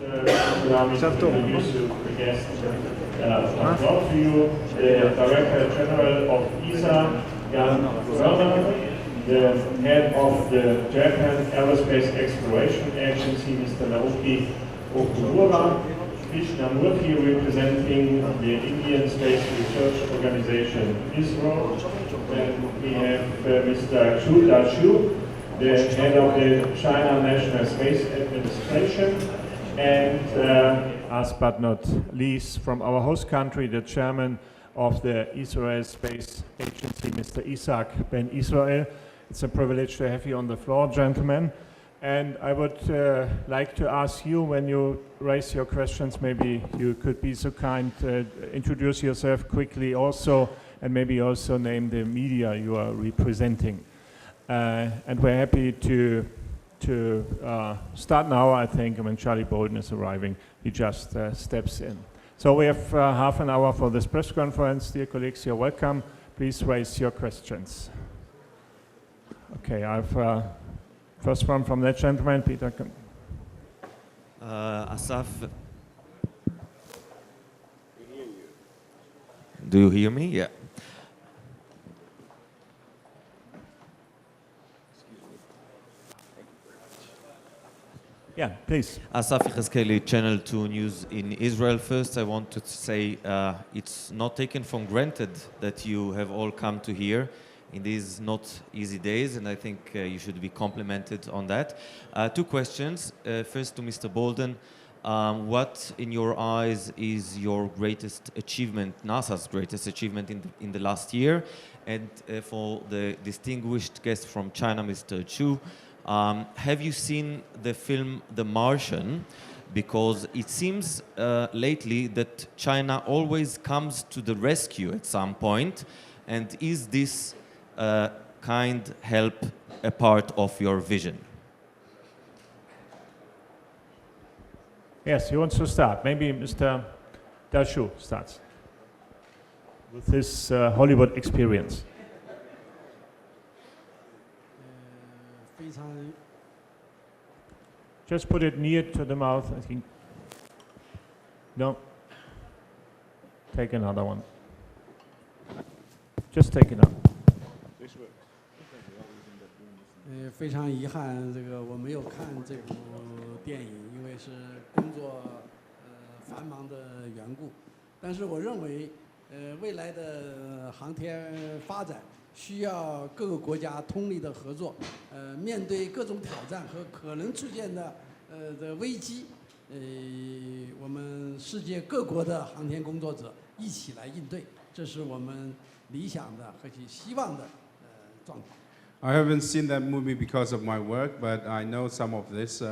allow me to introduce you the guest from top view, the Director General of ESA, Jan Werner, the head of the Japan Aerospace Exploration Agency, Mr. Naoki Okumura, Krishnamurthy representing the Indian Space Research Organization, ISRO. Then we have Mr. Xu Dashu, the head of the China National Space Administration, and last but not least, from our host country, the chairman of the Israel Space Agency, Mr. Isaac Ben Israel. It's a privilege to have you on the floor, gentlemen. And I would like to ask you, when you raise your questions, maybe you could be so kind, introduce yourself quickly also, and maybe also name the media you are representing. And we're happy to start now, I think, when Charlie Bolden is arriving. He just steps in. So we have half an hour for this press conference. Dear colleagues, you're welcome. Please raise your questions. Okay, I've first one from that gentleman, Peter. Asaf. Do you hear me? Yeah. Yeah, please. Asaf Ichazkeli, Channel 2 News in Israel. First, I want to say it's not taken for granted that you have all come to here in these not easy days, and I think you should be complimented on that. Two questions. First to Mr. Bolden. What, in your eyes, is your greatest achievement, NASA's greatest achievement in the last year? And for the distinguished guest from China, Mr. Chu, have you seen the film The Martian? Because it seems lately that China always comes to the rescue at some point. And is this kind help a part of your vision? Yes, he wants to start. Maybe Mr. Dashu starts with his Hollywood experience. Just put it near to the mouth, I think. No. Take another one. Just take it up. 非常遗憾，这个我没有看这部电影，因为是工作繁忙的缘故。但是我认为，未来的航天发展需要各个国家通力的合作，面对各种挑战和可能出现的危机，我们世界各国的航天工作者一起来应对，这是我们理想的和希望的状态。 I haven't seen that movie because of my work, but I know some of this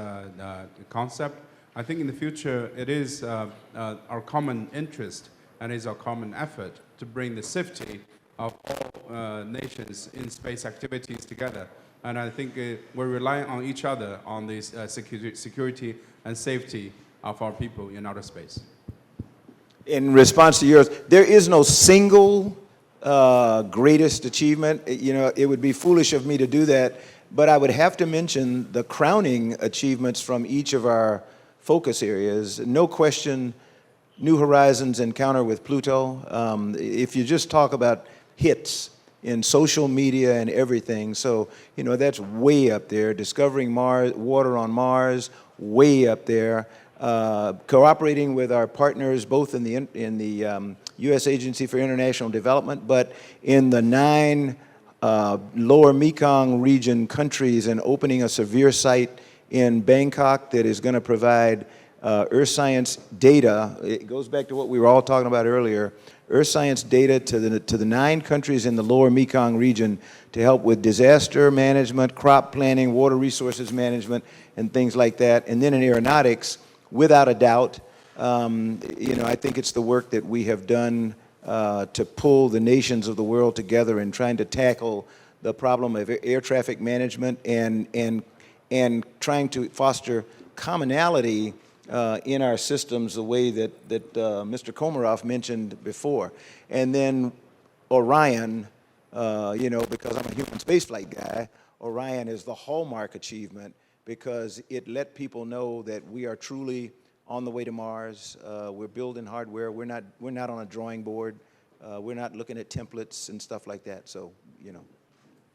concept. I think in the future it is our common interest and is our common effort to bring the safety of all nations in space activities together. And I think we're relying on each other on this security and safety of our people in outer space. In response to yours, there is no single greatest achievement. You know, it would be foolish of me to do that, but I would have to mention the crowning achievements from each of our focus areas. No question, New Horizons encounter with Pluto. If you just talk about hits in social media and everything, so, you know, that's way up there. Discovering Mars, water on Mars, way up there. Cooperating with our partners, both in the U.S. Agency for International Development, but in the 9 lower Mekong region countries, and opening a severe site in Bangkok that is going to provide earth science data. It goes back to what we were all talking about earlier. Earth science data to the 9 countries in the lower Mekong region to help with disaster management, crop planting, water resources management, and things like that. And then in aeronautics, without a doubt, you know, I think it's the work that we have done to pull the nations of the world together in trying to tackle the problem of air traffic management and trying to foster commonality in our systems, the way that Mr. Komarov mentioned before. And then Orion, you know, because I'm a human spaceflight guy, Orion is the hallmark achievement because it let people know that we are truly on the way to Mars. We're building hardware. We're not on a drawing board. We're not looking at templates and stuff like that. So, you know.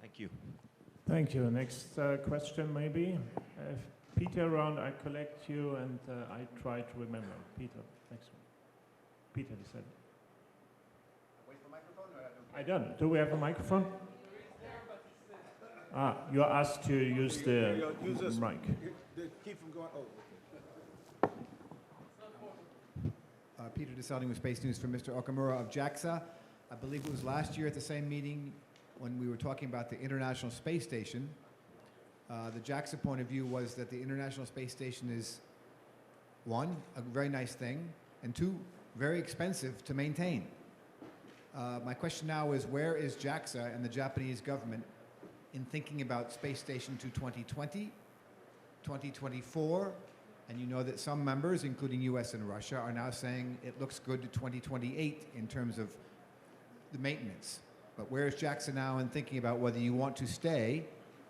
Thank you. Thank you. Next question, maybe. Peter around, I collect you, and I try to remember. Peter, next one. Peter, you said. Wait for microphone? I don't. Do we have a microphone? You are asked to use the mic. Keep from going. Peter DeSalding with Space News for Mr. Okamura of JAXA. I believe it was last year at the same meeting when we were talking about the International Space Station. The JAXA point of view was that the International Space Station is, one, a very nice thing, and two, very expensive to maintain. My question now is, where is JAXA and the Japanese government in thinking about Space Station to 2020, 2024, and you know that some members, including US and Russia, are now saying it looks good to 2028 in terms of the maintenance. But where is JAXA now in thinking about whether you want to stay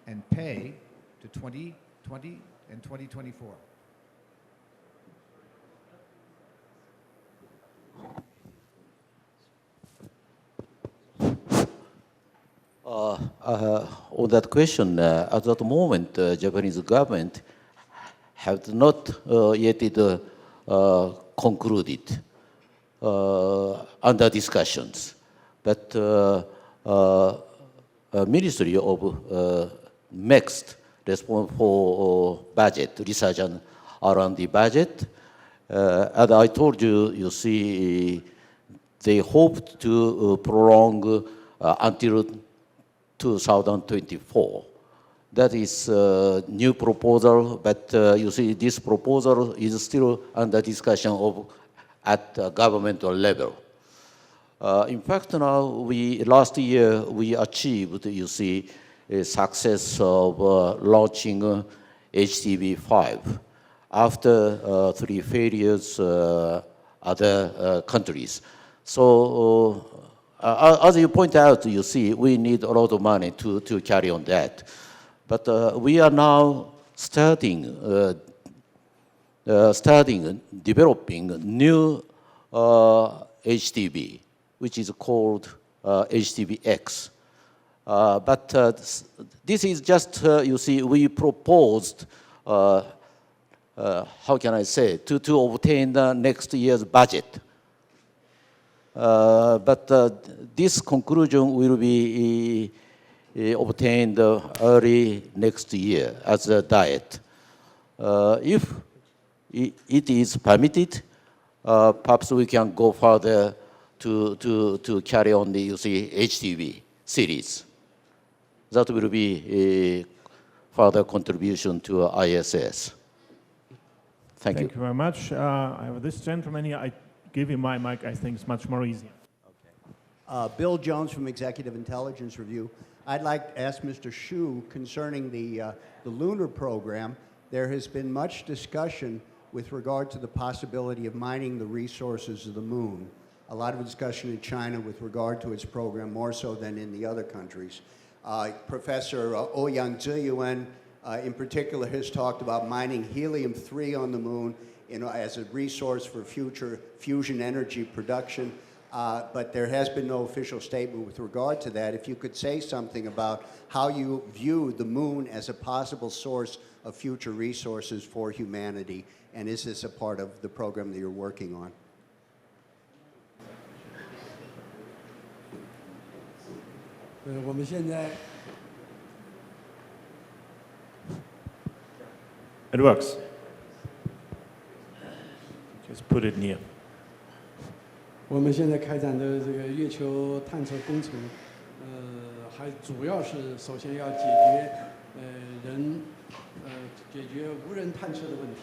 and pay to 2020 and 2024? On that question, at that moment, Japanese government have not yet concluded under discussions. But Ministry of next response for budget, research and R&D budget. As I told you, you see, they hoped to prolong until 2024. That is a new proposal, but you see, this proposal is still under discussion at governmental level. In fact, now last year we achieved, you see, a success of launching HTV-5 after 3 failures other countries. So as you point out, you see, we need a lot of money to carry on that. But we are now starting developing new HTV, which is called HTV-X. But this is just, you see, we proposed, how can I say, to obtain the next year's budget. But this conclusion will be obtained early next year as a diet. If it is permitted, perhaps we can go further to carry on the, you see, HTV series. That will be a further contribution to ISS. Thank you. Thank you very much. I have this gentleman here. I give him my mic. I think it's much more easier. Bill Jones from Executive Intelligence Review. I'd like to ask Mr. Xu concerning the lunar program. There has been much discussion with regard to the possibility of mining the resources of the moon. A lot of discussion in China with regard to its program, more so than in the other countries. Professor Ouyang Ziyuan, in particular, has talked about mining helium-3 on the moon as a resource for future fusion energy production. But there has been no official statement with regard to that. If you could say something about how you view the moon as a possible source of future resources for humanity, and is this a part of the program that you're working on? It works. Just put it near. 我们现在开展的这个月球探测工程，还主要是首先要解决无人探测的问题，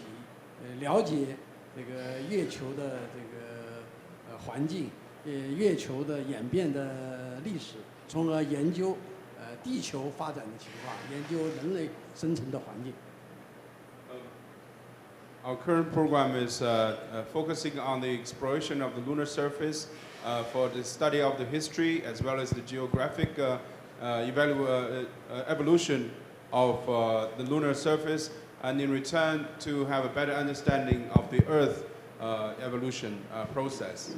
了解这个月球的这个环境，月球的演变的历史，从而研究地球发展的情况，研究人类生存的环境。 Our current program is focusing on the exploration of the lunar surface for the study of the history as well as the geographic evolution of the lunar surface. and in return to have a better understanding of the Earth evolution process.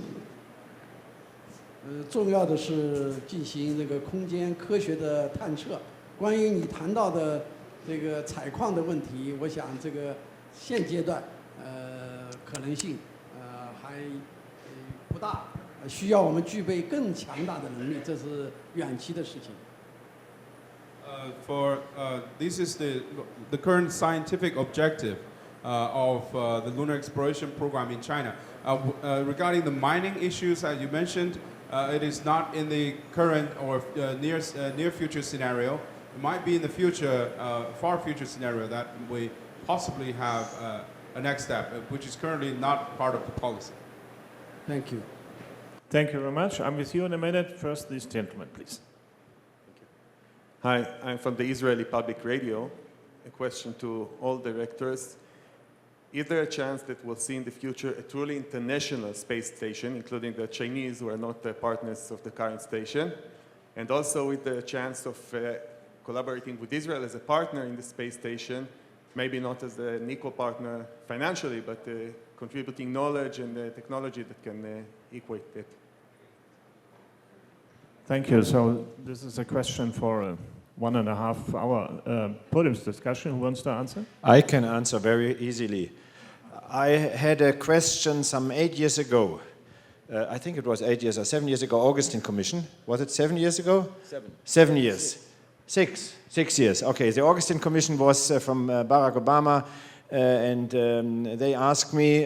重要的是进行这个空间科学的探测。关于你谈到的这个采矿的问题，我想这个现阶段可能性还不大，需要我们具备更强大的能力，这是远期的事情。This is the current scientific objective of the lunar exploration program in China. Regarding the mining issues that you mentioned, it is not in the current or near future scenario. It might be in the future, far future scenario that we possibly have a next step, which is currently not part of the policy. Thank you. Thank you very much. I'm with you in a minute. First, this gentleman, please. Hi, I'm from the Israeli Public Radio. A question to all directors. Is there a chance that we'll see in the future a truly international space station, including the Chinese, who are not the partners of the current station? And also with the chance of collaborating with Israel as a partner in the space station, maybe not as an equal partner financially, but contributing knowledge and technology that can equate it. Thank you. So this is a question for a 1.5 hour podium discussion. Who wants to answer? I can answer very easily. I had a question some 8 years ago. I think it was 8 years or 7 years ago, Augustine Commission. Was it 7 years ago? 7 years. 6 years. Okay, the Augustine Commission was from Barack Obama, and they asked me,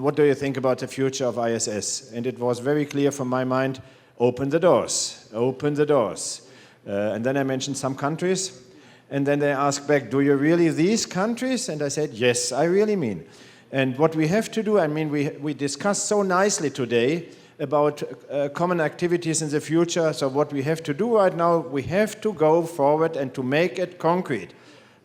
what do you think about the future of ISS? And it was very clear from my mind, open the doors, open the doors. And then I mentioned some countries, and then they asked back, do you really these countries? And I said, yes, I really mean. And what we have to do, I mean, we discussed so nicely today about common activities in the future. So what we have to do right now, we have to go forward and to make it concrete.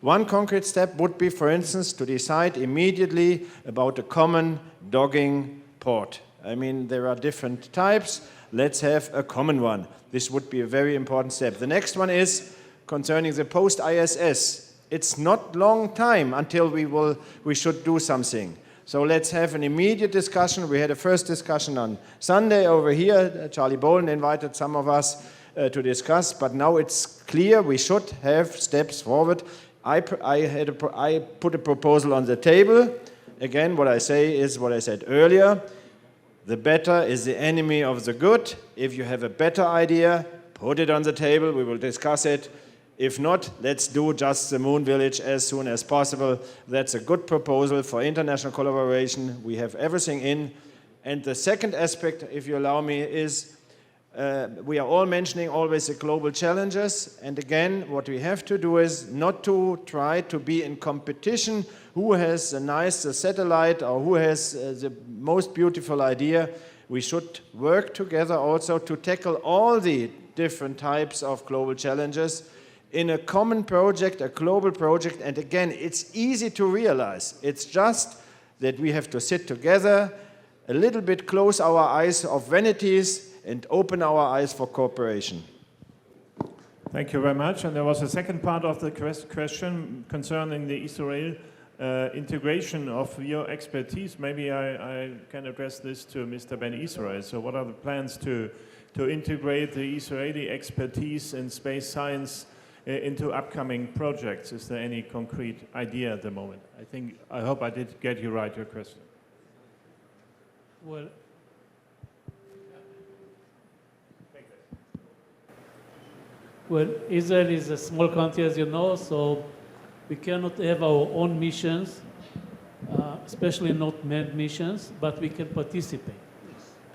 One concrete step would be, for instance, to decide immediately about a common dogging port. I mean, there are different types. Let's have a common one. This would be a very important step. The next one is concerning the post-ISS. It's not long time until we should do something. So let's have an immediate discussion. We had a first discussion on Sunday over here. Charlie Bolin invited some of us to discuss, but now it's clear we should have steps forward. I put a proposal on the table. Again, what I say is what I said earlier. The better is the enemy of the good. If you have a better idea, put it on the table. We will discuss it. If not, let's do just the moon village as soon as possible. That's a good proposal for international collaboration. We have everything in. And the second aspect, if you allow me, is we are all mentioning always the global challenges. And again, what we have to do is not to try to be in competition who has the nicest satellite or who has the most beautiful idea. We should work together also to tackle all the different types of global challenges in a common project, a global project. And again, it's easy to realize. It's just that we have to sit together, a little bit close our eyes of vanities and open our eyes for cooperation. Thank you very much. And there was a second part of the question concerning the Israel integration of your expertise. Maybe I can address this to Mr. Ben Israel. So what are the plans to integrate the Israeli expertise in space science into upcoming projects? Is there any concrete idea at the moment? I hope I did get you right, your question. Well, Israel is a small country, as you know, so we cannot have our own missions, especially not manned missions, but we can participate.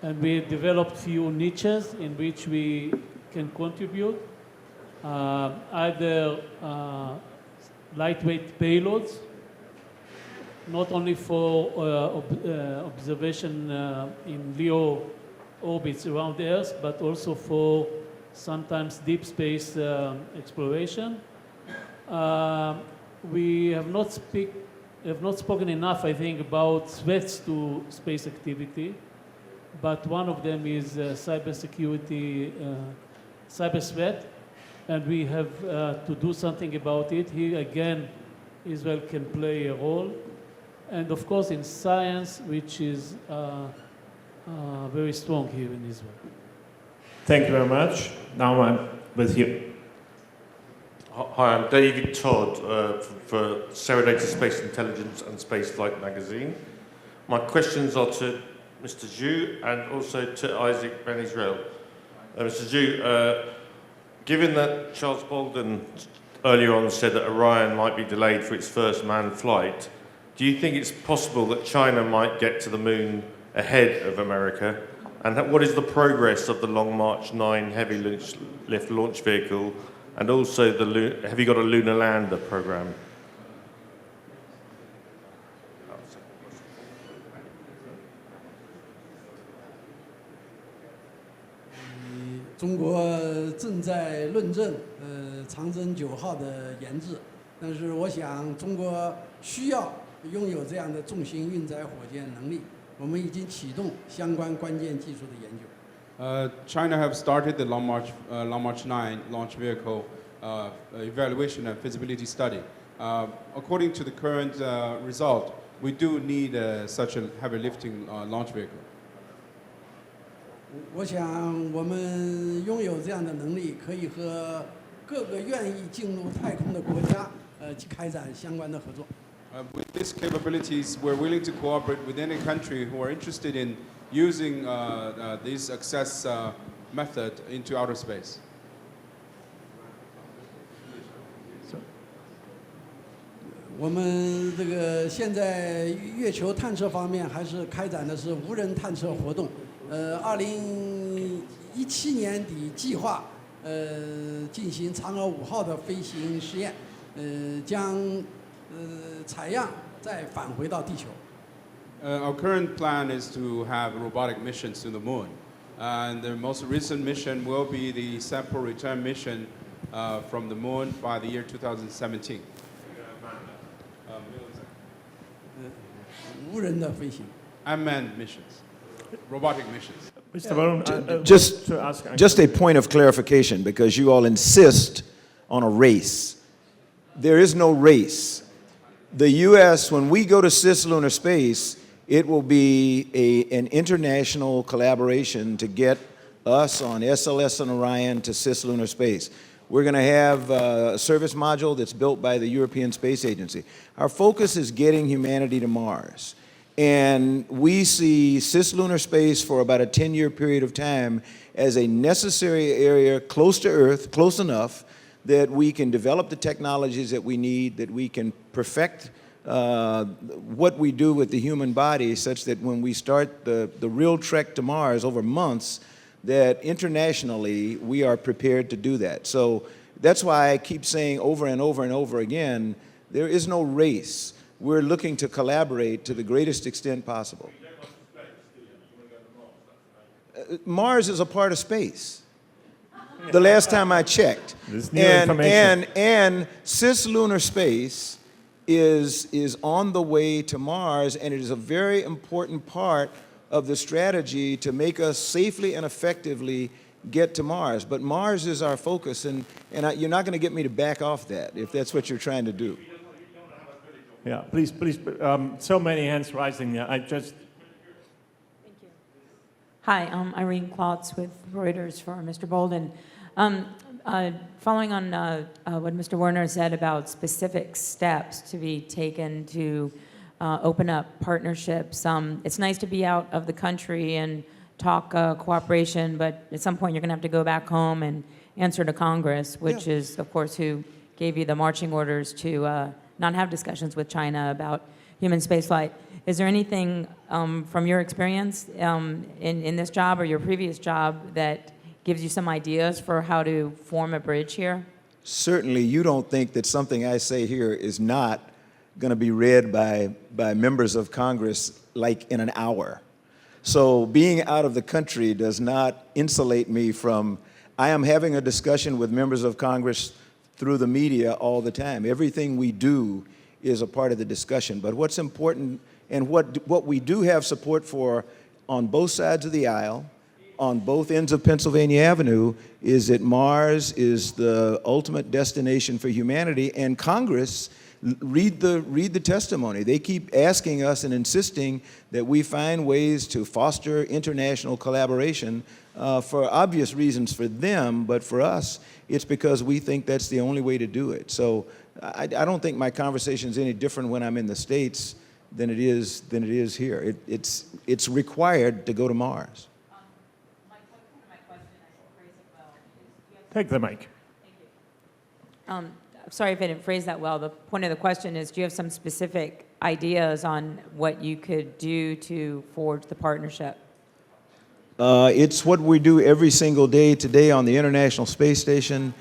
And we developed few niches in which we can contribute, either lightweight payloads, not only for observation in LEO orbits around the Earth, but also for sometimes deep space exploration. We have not spoken enough, I think, about threats to space activity, but one of them is cybersecurity, cyber threat, and we have to do something about it. Here again, Israel can play a role. And of course in science, which is very strong here in Israel. Thank you very much. Now I'm with you. Hi, I'm David Todd for Serenade Space Intelligence and Spaceflight magazine. My questions are to Mr. Zhu and also to Isaac Ben Israel. Mr. Zhu, given that Charles Bolden earlier on said that Orion might be delayed for its first manned flight, do you think it's possible that China might get to the moon ahead of America? And what is the progress of the Long March 9 heavy lift launch vehicle, and also have you got a lunar lander program? 中国正在论证长征9号的研制，但是我想中国需要拥有这样的重型运载火箭能力，我们已经启动相关关键技术的研究。China have started the Long March 9 launch vehicle evaluation and feasibility study. According to the current result, we do need such a heavy lifting launch vehicle. 我想我们拥有这样的能力，可以和各个愿意进入太空的国家去开展相关的合作。With these capabilities, we're willing to cooperate with any country who are interested in using this access method into outer space. 我们这个现在月球探测方面还是开展的是无人探测活动。2017年底计划进行嫦娥5号的飞行试验，将采样再返回到地球。Our current plan is to have robotic missions to the moon, and the most recent mission will be the sample return mission from the moon by the year 2017. 无人的飞行。Unmanned missions. Robotic missions. Mr. Varun, Just a point of clarification, because you all insist on a race. There is no race. The U.S., when we go to cislunar space, it will be an international collaboration to get us on SLS and Orion to cislunar space. We're going to have a service module that's built by the European Space Agency. Our focus is getting humanity to Mars. And we see cislunar space for about a 10-year period of time as a necessary area close to Earth, close enough that we can develop the technologies that we need, that we can perfect what we do with the human body such that when we start the real trek to Mars over months, that internationally we are prepared to do that. So that's why I keep saying over and over and over again, there is no race. We're looking to collaborate to the greatest extent possible. Mars is a part of space. The last time I checked. And cislunar space is on the way to Mars, and it is a very important part of the strategy to make us safely and effectively get to Mars. But Mars is our focus, and you're not going to get me to back off that if that's what you're trying to do. Yeah, please, so many hands rising. I just... Thank you. Hi, I'm Irene Klotz with Reuters for Mr. Bolden. Following on what Mr. Werner said about specific steps to be taken to open up partnerships, it's nice to be out of the country and talk cooperation, but at some point you're going to have to go back home and answer to Congress, which is, of course, who gave you the marching orders to not have discussions with China about human spaceflight. Is there anything from your experience in this job or your previous job that gives you some ideas for how to form a bridge here? Certainly, you don't think that something I say here is not going to be read by members of Congress like in an hour. So being out of the country does not insulate me from, I am having a discussion with members of Congress through the media all the time. Everything we do is a part of the discussion. But what's important, and what we do have support for on both sides of the aisle, on both ends of Pennsylvania Avenue, is that Mars is the ultimate destination for humanity, and Congress read the testimony. They keep asking us and insisting that we find ways to foster international collaboration for obvious reasons for them, but for us, it's because we think that's the only way to do it. So I don't think my conversation is any different when I'm in the States than it is here. It's required to go to Mars. Take the mic. Sorry if I didn't phrase that well. The point of the question is, do you have some specific ideas on what you could do to forge the partnership? It's what we do every single day today on the International Space Station.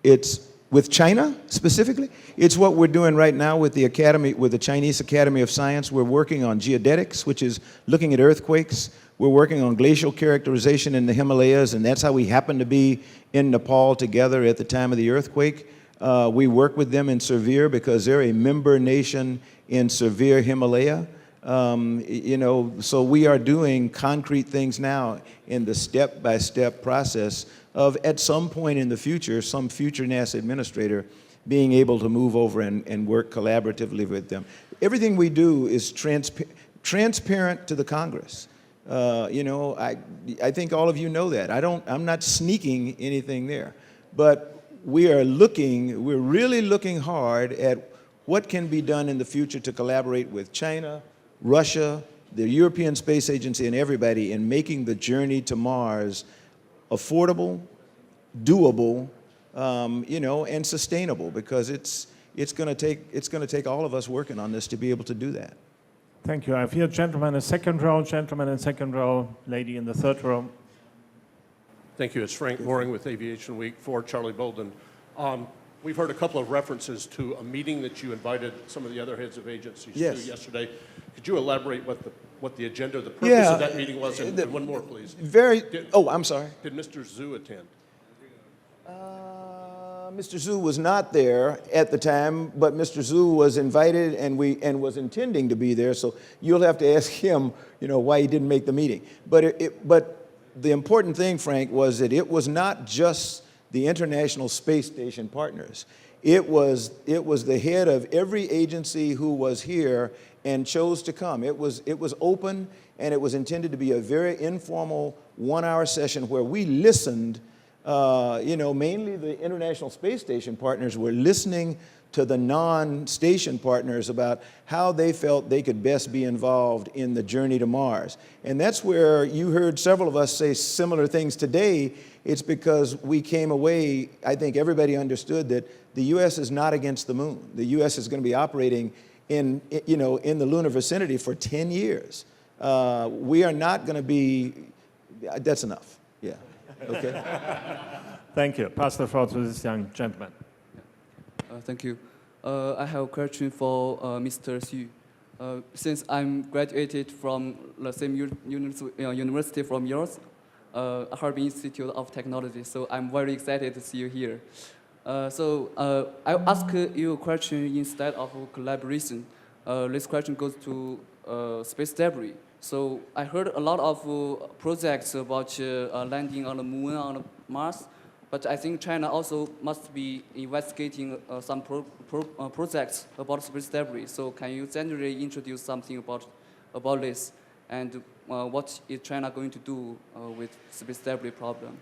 It's with China specifically. It's what we're doing right now with the Academy, with the Chinese Academy of Science. We're working on geodetics, which is looking at earthquakes. We're working on glacial characterization in the Himalayas, and that's how we happen to be in Nepal together at the time of the earthquake. We work with them in Severe because they're a member nation in Severe Himalaya. So we are doing concrete things now in the step-by-step process of, at some point in the future, some future NASA administrator being able to move over and work collaboratively with them. Everything we do is transparent to the Congress. I think all of you know that. I'm not sneaking anything there. But we're really looking hard at what can be done in the future to collaborate with China, Russia, the European Space Agency, and everybody in making the journey to Mars affordable, doable, and sustainable, because it's going to take all of us working on this to be able to do that. Thank you. I have here gentleman in second row, gentleman in second row, lady in the third row. Thank you. It's Frank Loring with Aviation Week for Charlie Bolden. We've heard a couple of references to a meeting that you invited some of the other heads of agencies to yesterday. Could you elaborate what the agenda, the purpose of that meeting was? And one more, please. I'm sorry. Did Mr. Zhu attend? Mr. Zhu was not there at the time, but Mr. Zhu was invited and was intending to be there. So you'll have to ask him, why he didn't make the meeting. But the important thing, Frank, was that it was not just the International Space Station partners. It was the head of every agency who was here and chose to come. It was open, and it was intended to be a very informal one-hour session where we listened. Mainly the International Space Station partners were listening to the non-station partners about how they felt they could best be involved in the journey to Mars. And that's where you heard several of us say similar things today. It's because we came away, I think everybody understood that the U.S. is not against the moon. The U.S. is going to be operating in the lunar vicinity for 10 years. We are not going to be, that's enough, yeah, okay. Thank you. Pass the floor to this young gentleman. Thank you. I have a question for Mr. Xu. Since I'm graduated from the same university from yours, Harbin Institute of Technology, so I'm very excited to see you here. I'll ask you a question instead of collaboration. This question goes to space debris. So I heard a lot of projects about landing on the moon, on Mars, but I think China also must be investigating some projects about space debris. So can you generally introduce something about this, and what is China going to do with space debris problem?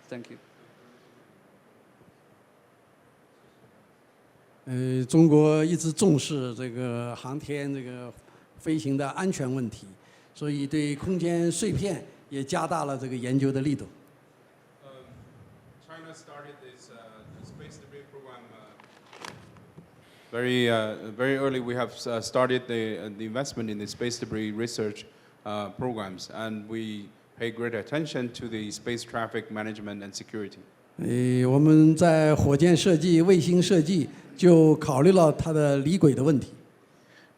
Thank you. 中国一直重视这个航天飞行的安全问题，所以对空间碎片也加大了这个研究的力度。China started this space debris program very early. We have started the investment in the space debris research programs, and we pay great attention to the space traffic management and security. 我们在火箭设计、卫星设计就考虑了它的离轨的问题。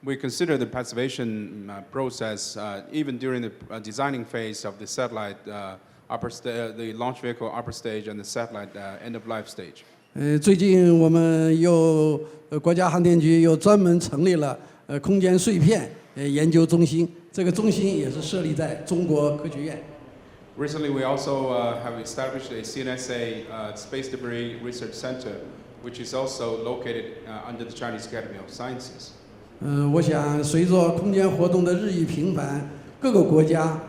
We consider the passivation process even during the designing phase of the satellite the launch vehicle upper stage and the satellite end of life stage. 最近我们国家航天局又专门成立了空间碎片研究中心，这个中心也是设立在中国科学院。Recently, we also have established a CNSA space debris research center which is also located under the Chinese Academy of Sciences. 我想随着空间活动的日益频繁，各个国家，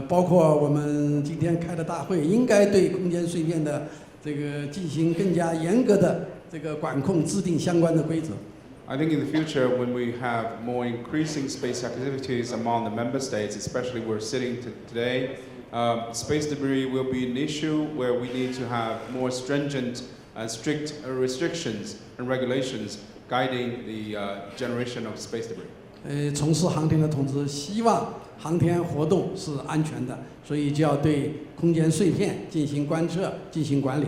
包括我们今天开的大会，应该对空间碎片的这个进行更加严格的这个管控，制定相关的规则。I think in the future, when we have more increasing space activities among the member states, especially where we're sitting today, space debris will be an issue where we need to have more stringent and strict restrictions and regulations guiding the generation of space debris. 从事航天的同志希望航天活动是安全的，所以就要对空间碎片进行观测、进行管理。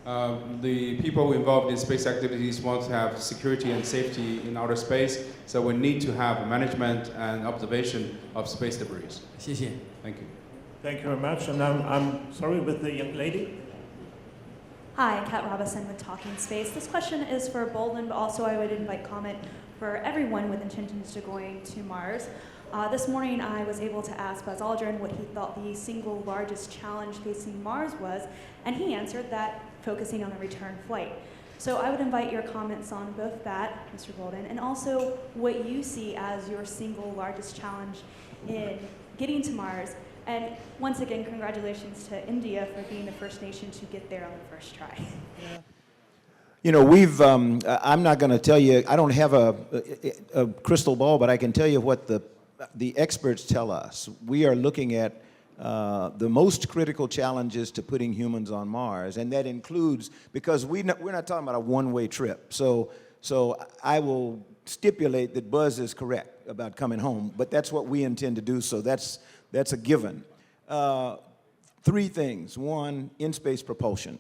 The people involved in space activities want to have security and safety in outer space, so we need to have management and observation of space debris. 谢谢。 Thank you. Thank you very much. And I'm sorry with the young lady. Hi, Kat Robison with Talking Space. This question is for Bolden, but also I would invite comment for everyone with intentions to going to Mars. This morning I was able to ask Buzz Aldrin what he thought the single largest challenge facing Mars was, and he answered that focusing on the return flight. So I would invite your comments on both that, Mr. Bolden, and also what you see as your single largest challenge in getting to Mars. And once again, congratulations to India for being the first nation to get there on the first try. You know, I'm not going to tell you, I don't have a crystal ball, but I can tell you what the experts tell us. We are looking at the most critical challenges to putting humans on Mars, and that includes, because we're not talking about a one-way trip. So I will stipulate that Buzz is correct about coming home, but that's what we intend to do, so that's a given. Three things. One, in-space propulsion.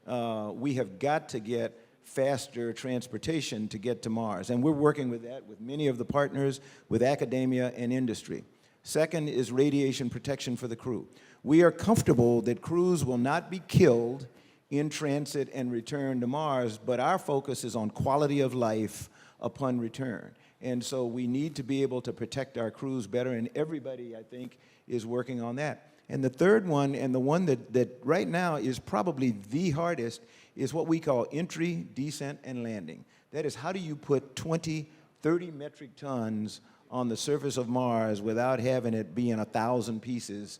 We have got to get faster transportation to get to Mars, and we're working with that with many of the partners, with academia and industry. Second is radiation protection for the crew. We are comfortable that crews will not be killed in transit and return to Mars, but our focus is on quality of life upon return. And so we need to be able to protect our crews better, and everybody, I think, is working on that. And the third one, and the one that right now is probably the hardest, is what we call entry, descent, and landing. That is, how do you put 20, 30 metric tons on the surface of Mars without having it be in 1,000 pieces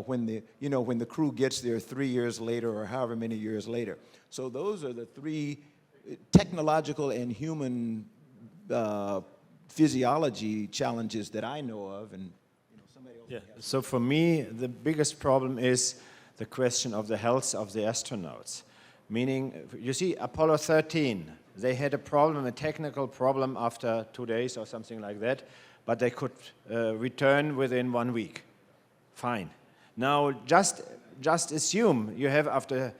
when the crew gets there 3 years later or however many years later. So those are the three technological and human physiology challenges that I know of, and somebody else. Yeah. So for me, the biggest problem is the question of the health of the astronauts. Meaning, you see, Apollo 13, they had a problem, a technical problem after 2 days or something like that, but they could return within 1 week. Fine. Now, just assume you have after,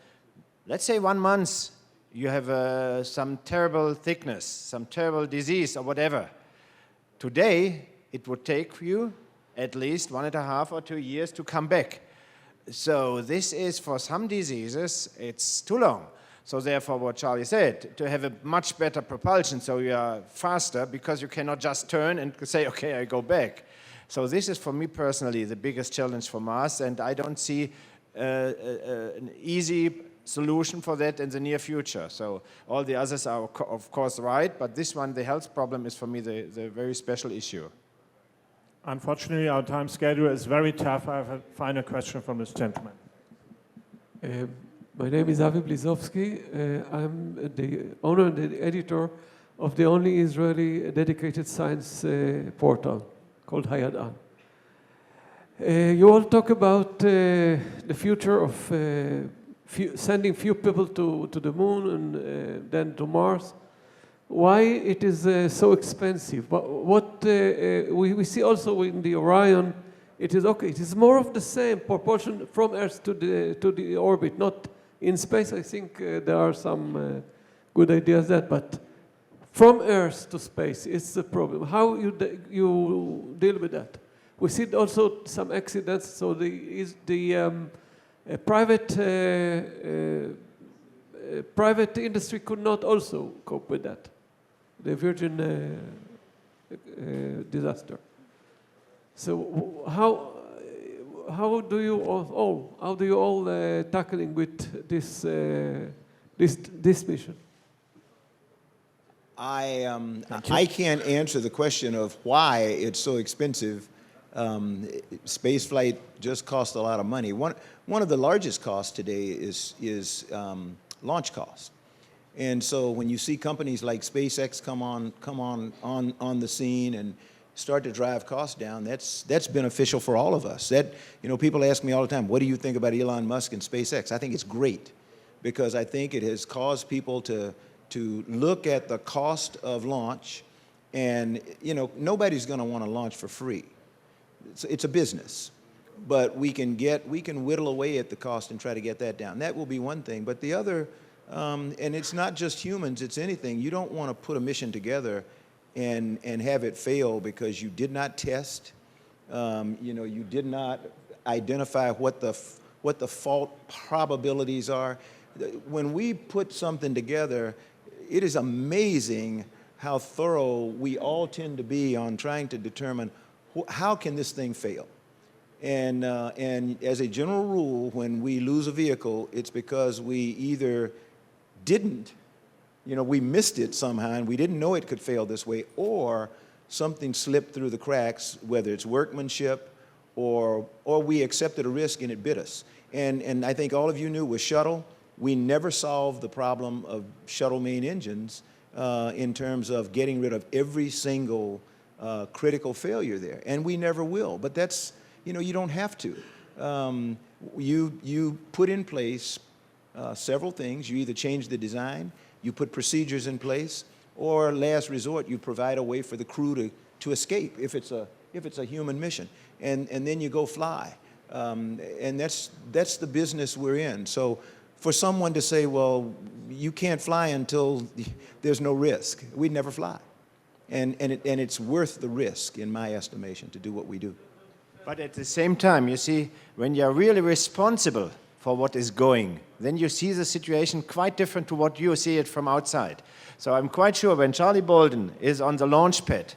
let's say 1 month, you have some terrible thickness, some terrible disease or whatever. Today, it would take you at least 1.5 or 2 years to come back. So this is, for some diseases, it's too long. So therefore, what Charlie said, to have a much better propulsion, so you are faster, because you cannot just turn and say, okay, I go back. So this is, for me personally, the biggest challenge for Mars, and I don't see an easy solution for that in the near future. So all the others are, of course, right, but this one, the health problem, is for me the very special issue. Unfortunately, our time schedule is very tough. I have a final question from this gentleman. My name is Avi Blizovsky. I'm the owner and the editor of the only Israeli dedicated science portal called Hayad An. You all talk about the future of sending few people to the moon and then to Mars. Why it is so expensive? What we see also in the Orion, it is okay. It is more of the same propulsion from Earth to the orbit, not in space. I think there are some good ideas there, but from Earth to space, it's the problem. How you deal with that? We see also some accidents. So the private industry could not also cope with that. The Virgin disaster. So how do you all tackling with this mission? I can't answer the question of why it's so expensive. Space flight just costs a lot of money. One of the largest costs today is launch costs. And so when you see companies like SpaceX come on the scene and start to drive costs down, that's beneficial for all of us. People ask me all the time, what do you think about Elon Musk and SpaceX? I think it's great, because I think it has caused people to look at the cost of launch, and nobody's going to want to launch for free. It's a business, but we can whittle away at the cost and try to get that down. That will be one thing. But the other, and it's not just humans, it's anything. You don't want to put a mission together and have it fail because you did not test, you did not identify what the fault probabilities are. When we put something together, it is amazing how thorough we all tend to be on trying to determine how can this thing fail. And as a general rule, when we lose a vehicle, it's because we either didn't, we missed it somehow and we didn't know it could fail this way, or something slipped through the cracks, whether it's workmanship or we accepted a risk and it bit us. And I think all of you knew with shuttle, we never solved the problem of shuttle main engines in terms of getting rid of every single critical failure there, and we never will. But that's, you don't have to. You put in place several things. You either change the design, you put procedures in place, or last resort, you provide a way for the crew to escape if it's a human mission, and then you go fly. And that's the business we're in. So for someone to say, well, you can't fly until there's no risk, we'd never fly. And it's worth the risk, in my estimation, to do what we do. But at the same time, you see, when you're really responsible for what is going, then you see the situation quite different to what you see it from outside. So I'm quite sure when Charlie Bolden is on the launch pad,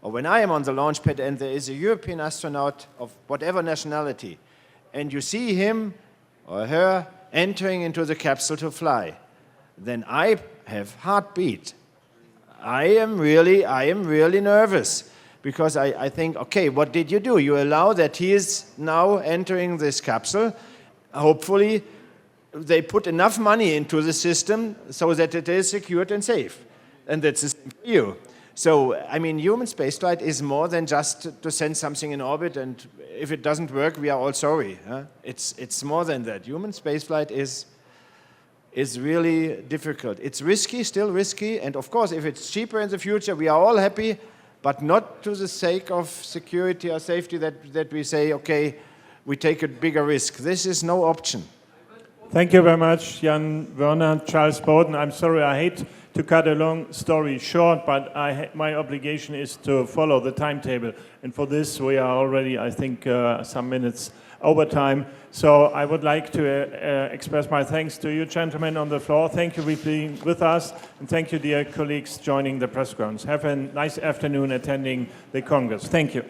or when I am on the launch pad and there is a European astronaut of whatever nationality, and you see him or her entering into the capsule to fly, then I have heartbeat. I am really nervous, because I think, okay, what did you do? You allow that he is now entering this capsule. Hopefully, they put enough money into the system so that it is secured and safe. And that's the same for you. So, I mean, human spaceflight is more than just to send something in orbit, and if it doesn't work, we are all sorry. Huh? It's more than that. Human spaceflight is really difficult. It's risky, still risky, and of course, if it's cheaper in the future, we are all happy, but not to the sake of security or safety that we say, okay, we take a bigger risk. This is no option. Thank you very much, Jan Werner, Charles Bowden. I'm sorry, I hate to cut a long story short, but my obligation is to follow the timetable. And for this, we are already, I think, some minutes over time. So I would like to express my thanks to you gentlemen on the floor. Thank you for being with us. And thank you, dear colleagues, joining the press grounds. Have a nice afternoon attending the Congress. Thank you.